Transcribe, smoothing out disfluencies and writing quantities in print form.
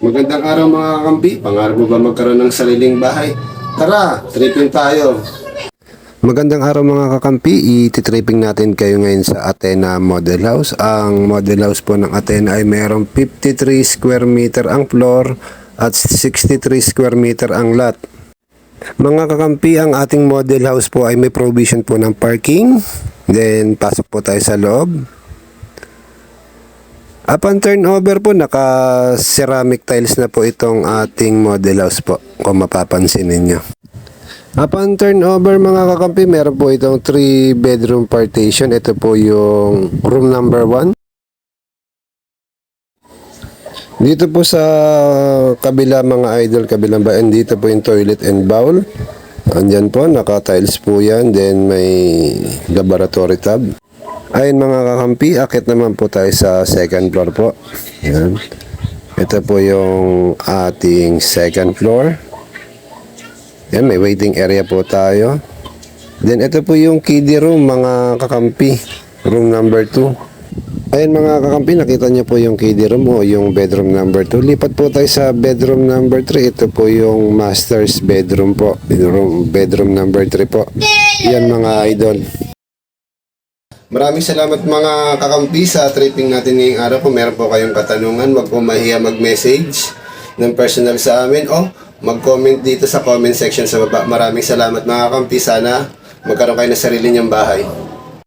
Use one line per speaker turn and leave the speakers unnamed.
Magandang araw mga kakampi. Pangarap mo ba magkaroon ng sariling bahay? Tara, tripping tayo. Magandang araw mga kakampi. Iti-tripping natin kayo ngayon sa Athena Model House. Ang model house po ng Athena ay mayroong 53 square meter ang floor at 63 square meter ang lot. Mga kakampi, ang ating model house po ay may provision po ng parking. Then pasok po tayo sa loob. Upon turnover po, naka-ceramic tiles na po itong ating model house po, kung mapapansin ninyo. Upon turnover mga kakampi, meron po itong 3 bedroom partition. Ito po yung room number 1. Dito po sa kabila mga idol, kabilang bayan, dito po yung toilet and bowl. Andyan po, naka-tiles po yan. Then may laboratory tub. Ayun mga kakampi, akit naman po tayo sa second floor po. Yan. Ito po yung ating second floor. Yan, may waiting area po tayo. Then ito po yung kiddie room mga kakampi. Room number 2. Ayun mga kakampi, nakita nyo po yung kiddie room o yung bedroom number 2. Lipat po tayo sa bedroom number 3. Ito po yung master's bedroom po. Bedroom number 3 po. Yan mga idol. Maraming salamat mga kakampi sa tripping natin ngayong araw. Kung meron po kayong katanungan, wag po mahiya mag-message ng personal sa amin o mag-comment dito sa comment section sa baba. Maraming salamat mga kakampi. Sana magkaroon kayo ng sarili niyong bahay.